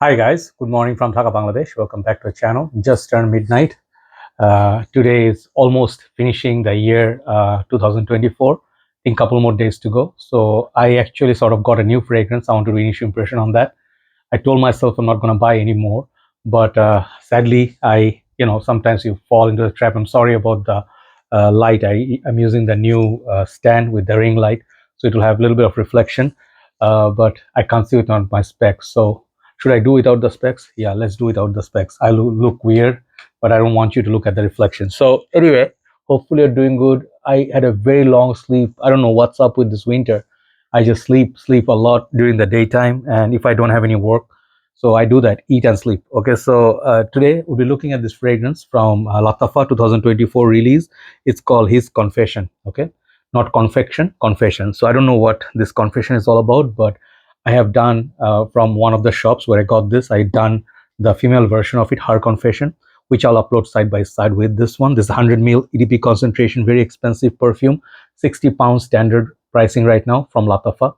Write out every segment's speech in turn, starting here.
Hi guys, good morning from Dhaka, Bangladesh. Welcome back to the channel. Just turned midnight. Today is almost finishing the year 2024. I think a couple more days to go. So I actually sort of got a new fragrance. I want to do initial impression on that. I told myself I'm not going to buy any more, but sadly, sometimes you fall into the trap. I'm sorry about the light. I'm using the new stand with the ring light, so it will have a little bit of reflection, but I can't see it on my specs. So should I do without the specs? Yeah, let's do without the specs. I look weird, but I don't want you to look at the reflection. So anyway, hopefully you're doing good. I had a very long sleep. I don't know what's up with this winter. I just sleep a lot during the daytime, and if I don't have any work, so I do that, eat and sleep. Okay, so today we'll be looking at this fragrance from Lattafa 2024 release. It's called His Confession. Okay, not confection, confession. So I don't know what this confession is all about, but I have done from one of the shops where I got this. I done the female version of it, Her Confession, which I'll upload side by side with this one. This 100 ml EDP concentration, very expensive perfume, 60 pounds standard pricing right now from Lattafa.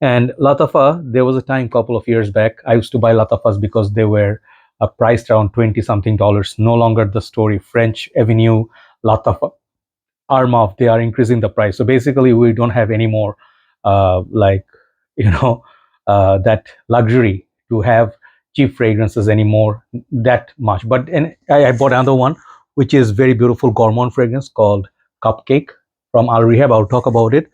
And Lattafa, there was a time, couple of years back, I used to buy Lattafas because they were priced around 20 something dollars. No longer the story. French Avenue, Lattafa, Armaf, they are increasing the price. So basically, we don't have any more like that luxury to have cheap fragrances anymore that much. But I bought another one, which is very beautiful gourmand fragrance called Cupcake from Al Rehab. I'll talk about it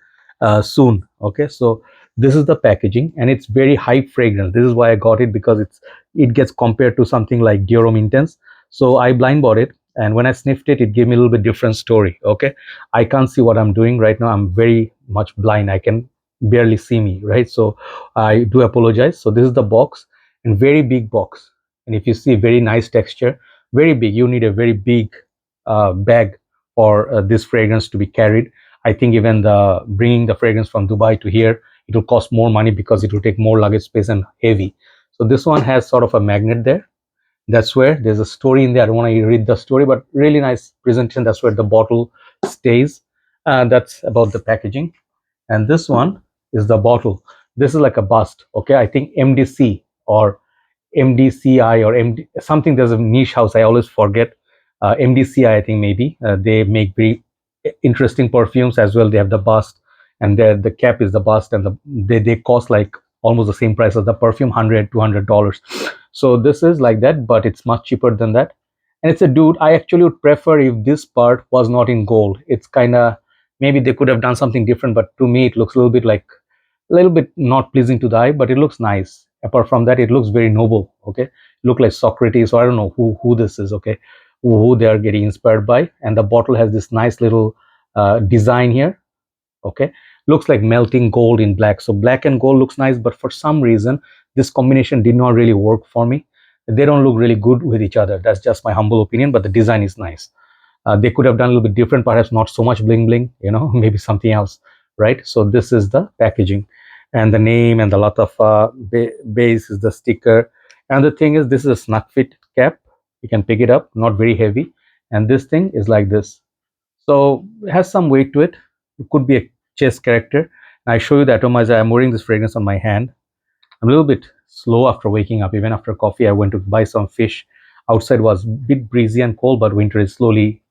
soon. Okay, so this is the packaging, and it's very high fragrance. This is why I got it, because it gets compared to something like Dior Intense. So I blind bought it, and when I sniffed it, it gave me a little bit different story. Okay, I can't see what I'm doing right now. I'm very much blind. I can barely see me, right? So I do apologize. So this is the box, and very big box, and if you see, very nice texture, very big. You need a very big bag for this fragrance to be carried. I think even the bringing the fragrance from Dubai to here, it will cost more money because it will take more luggage space and heavy. So this one has sort of a magnet there. That's where there's a story in there. I don't want to read the story, but really nice presentation. That's where the bottle stays. That's about the packaging. And this one is the bottle. This is like a bust. Okay, I think MDC or MDCI or MD something. There's a niche house. I always forget. MDCI, I think maybe they make very interesting perfumes as well. They have the bust, and the cap is the bust, and they cost like almost the same price as the perfume, $100-$200. So this is like that, but it's much cheaper than that. And it's a dude. I actually would prefer if this part was not in gold. It's kind of, maybe they could have done something different, but to me it looks a little bit like, a little bit not pleasing to the eye, but it looks nice. Apart from that, it looks very noble. Okay, look like Socrates. So I don't know who this is. Okay, who they are getting inspired by. And the bottle has this nice little design here. Okay, looks like melting gold in black. So black and gold looks nice, but for some reason this combination did not really work for me. They don't look really good with each other. That's just my humble opinion, but the design is nice. They could have done a little bit different, perhaps not so much bling bling, maybe something else, right? So this is the packaging, and the name, and the Lattafa base is the sticker. And the thing is, this is a snug fit cap. You can pick it up, not very heavy. And this thing is like this. So it has some weight to it. It could be a chest character. I show you the atomizer. I'm wearing this fragrance on my hand. I'm a little bit slow after waking up. Even after coffee, I went to buy some fish. Outside was a bit breezy and cold, but winter is slowly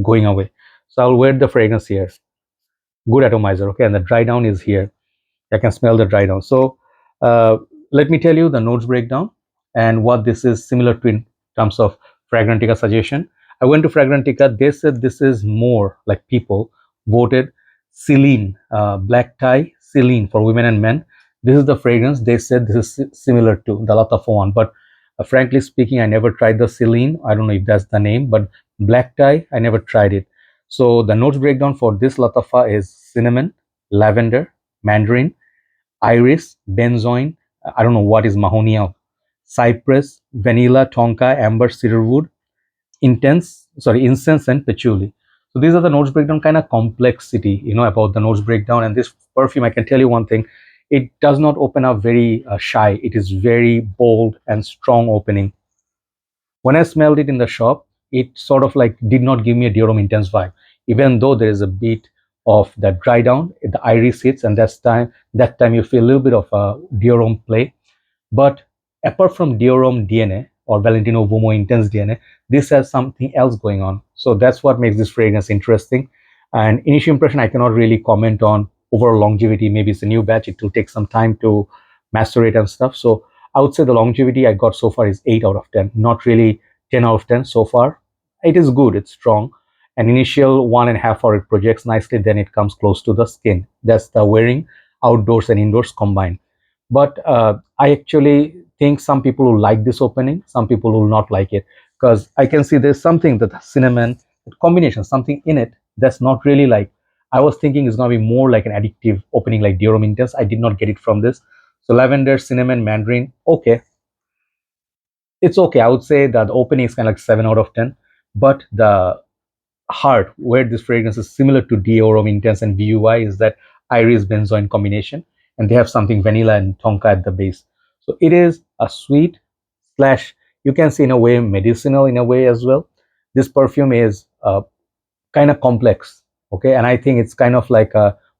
going away. So I'll wear the fragrance here. Good atomizer. Okay, and the dry down is here. I can smell the dry down. So let me tell you the notes breakdown and what this is similar to in terms of Fragrantica suggestion. I went to Fragrantica. They said this is more like, people voted Celine, black tie Celine for women and men. This is the fragrance. They said this is similar to the Lattafa one, but frankly speaking, I never tried the Celine. I don't know if that's the name, but black tie, I never tried it. So the notes breakdown for this Lattafa is cinnamon, lavender, mandarin, iris, benzoin, I don't know what is mahonia, cypress, vanilla, tonka, amber, cedarwood, incense, and patchouli. So these are the notes breakdown, kind of complexity, about the notes breakdown. And this perfume, I can tell you one thing, it does not open up very shy. It is very bold and strong opening. When I smelled it in the shop, it sort of like did not give me a Dior Intense vibe, even though there is a bit of that dry down, the iris hits, and that time you feel a little bit of a Dior play. But apart from Diorum DNA or Valentino Vomo Intense DNA, this has something else going on. So that's what makes this fragrance interesting. And initial impression, I cannot really comment on overall longevity. Maybe it's a new batch, it will take some time to macerate and stuff. So I would say the longevity I got so far is 8 out of 10, not really 10 out of 10 so far. It is good, it's strong. An initial 1.5 hour it projects nicely, then it comes close to the skin. That's the wearing outdoors and indoors combined. But I actually think some people will like this opening, some people will not like it, because I can see there's something that the cinnamon combination, something in it that's not really like, I was thinking it's going to be more like an addictive opening like Diorum Intense. I did not get it from this. So lavender, cinnamon, mandarin, okay, it's okay. I would say that the opening is kind of like 7 out of 10, but the heart where this fragrance is similar to Diorum Intense and VUI is that iris benzoin combination, and they have something vanilla and tonka at the base. So it is a sweet slash, you can say in a way medicinal in a way as well. This perfume is kind of complex, okay, and I think it's kind of like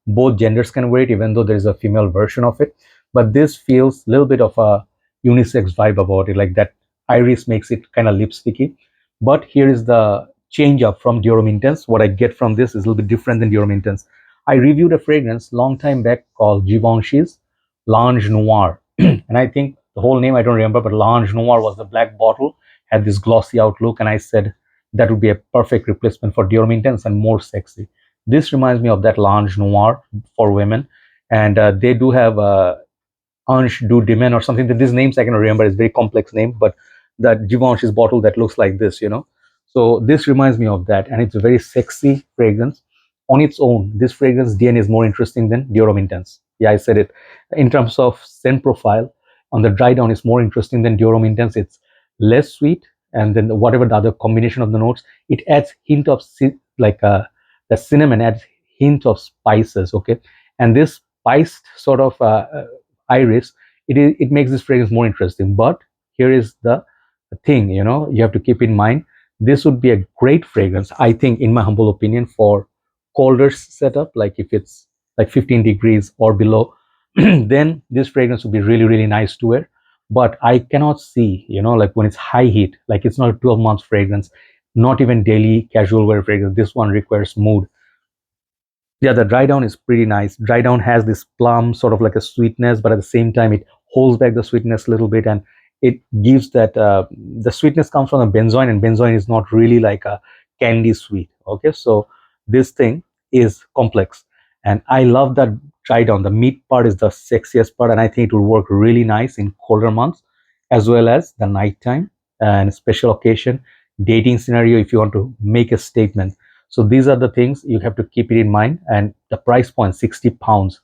both genders can wear it, even though there's a female version of it. But this feels a little bit of a unisex vibe about it, like that iris makes it kind of lipsticky. But here is the change up from Diorum Intense. What I get from this is a little bit different than Diorum Intense. I reviewed a fragrance long time back called Givenchy's Lange Noir and I think the whole name I don't remember, but Lange Noir was the black bottle, had this glossy outlook, and I said that would be a perfect replacement for Diorum Intense and more sexy. This reminds me of that Lange Noir for women, and they do have Ange du Dimen or something. That these names I cannot remember. It's very complex name, but that Givenchy's bottle that looks like this. So this reminds me of that, and it's a very sexy fragrance. On its own, this fragrance DNA is more interesting than Diorum Intense. Yeah, I said it. In terms of scent profile, on the dry down, it's more interesting than Diorum Intense. It's less sweet, and then whatever the other combination of the notes, it adds hint of like the cinnamon adds hint of spices. Okay, and this spiced sort of iris, it makes this fragrance more interesting. But here is the thing, you have to keep in mind, this would be a great fragrance, I think, in my humble opinion, for colder setup, like if it's like 15 degrees or below. Then this fragrance would be really really nice to wear. But I cannot see, like when it's high heat, like it's not a 12 month fragrance, not even daily casual wear fragrance. This one requires mood. Yeah, the dry down is pretty nice. Dry down has this plum sort of like a sweetness, but at the same time it holds back the sweetness a little bit, and it gives that the sweetness comes from the benzoin, and benzoin is not really like a candy sweet. Okay, so this thing is complex, and I love that dry down. The meat part is the sexiest part, and I think it will work really nice in colder months as well as the nighttime and special occasion dating scenario if you want to make a statement. So these are the things you have to keep it in mind. And the price point, 60 pounds,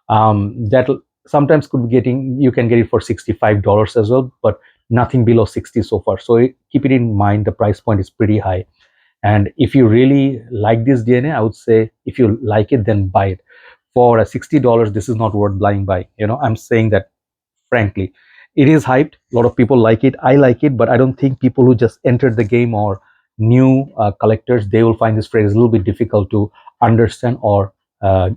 that sometimes could be getting, you can get it for $65 as well, but nothing below 60 so far. So keep it in mind, the price point is pretty high. And if you really like this DNA, I would say if you like it, then buy it. For $60, this is not worth buying by. I'm saying that frankly. It is hyped, a lot of people like it, I like it, but I don't think people who just entered the game or new collectors, they will find this phrase a little bit difficult to understand or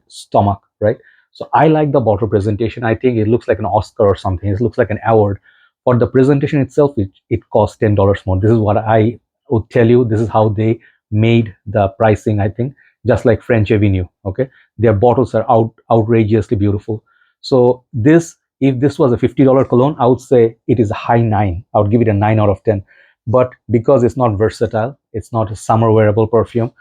stomach, right? So I like the bottle presentation. I think it looks like an Oscar or something. It looks like an award. For the presentation itself, it costs $10 more. This is what I would tell you. This is how they made the pricing, I think, just like French Avenue. Okay, their bottles are outrageously beautiful. So this, if this was a $50 cologne, I would say it is a high 9. I would give it a 9 out of 10. But because it's not versatile, it's not a summer wearable perfume,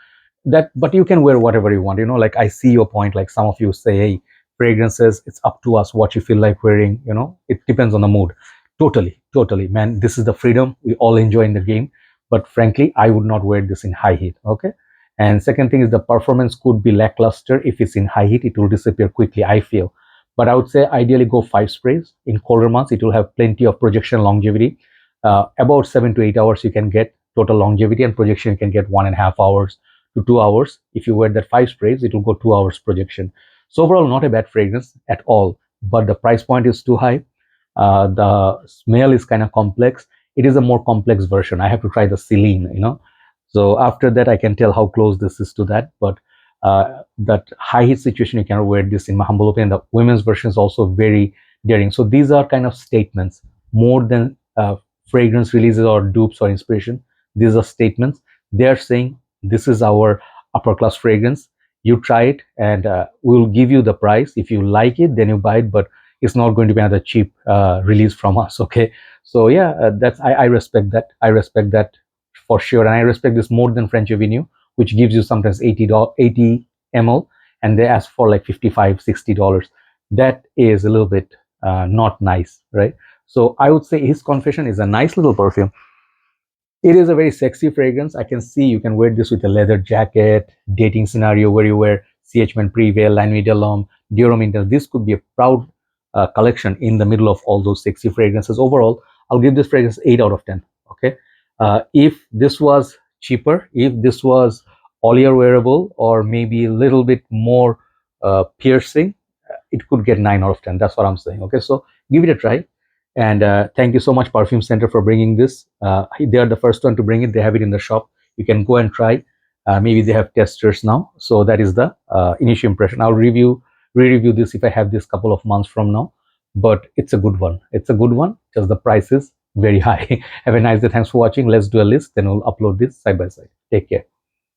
but you can wear whatever you want. Like I see your point. Like some of you say, hey, fragrances, it's up to us what you feel like wearing. It depends on the mood. Totally, man. This is the freedom we all enjoy in the game. But frankly, I would not wear this in high heat. Okay. And second thing is the performance could be lackluster. If it's in high heat, it will disappear quickly, I feel. But I would say ideally go 5 sprays. In colder months, it will have plenty of projection longevity. About 7 to 8 hours you can get total longevity, and projection you can get 1.5 hours to 2 hours. If you wear that 5 sprays, it will go 2 hours projection. So overall, not a bad fragrance at all, but the price point is too high. The smell is kind of complex. It is a more complex version. I have to try the Celine. So after that, I can tell how close this is to that. But that high heat situation, you cannot wear this, in my humble opinion. The women's version is also very daring. So these are kind of statements. more than fragrance releases or dupes or inspiration. These are statements. They are saying this is our upper class fragrance. You try it, and we'll give you the price. If you like it, then you buy it. But it's not going to be another cheap release from us. Okay. So yeah, that's I respect that. I respect that for sure, and I respect this more than French Avenue, which gives you sometimes 80 ml, and they ask for like 55 $60. That is a little bit not nice, right? So I would say his confession is a nice little perfume. It is a very sexy fragrance. I can see you can wear this with a leather jacket, dating scenario where you wear CH-Men Prevail, Lanvin de l'Homme, Dior Homme. This could be a proud collection in the middle of all those sexy fragrances. Overall, I'll give this fragrance 8 out of 10. Okay. If this was cheaper, if this was all year wearable, or maybe a little bit more piercing, it could get 9 out of 10. That's what I'm saying. Okay. So give it a try. And thank you so much, Perfume Center, for bringing this. They are the first one to bring it. They have it in the shop. You can go and try. Maybe they have testers now. So that is the initial impression. I'll re-review this if I have this couple of months from now. But it's a good one. It's a good one. Just the price is very high. Have a nice day. Thanks for watching. Let's do a list. Then we'll upload this side by side. Take care.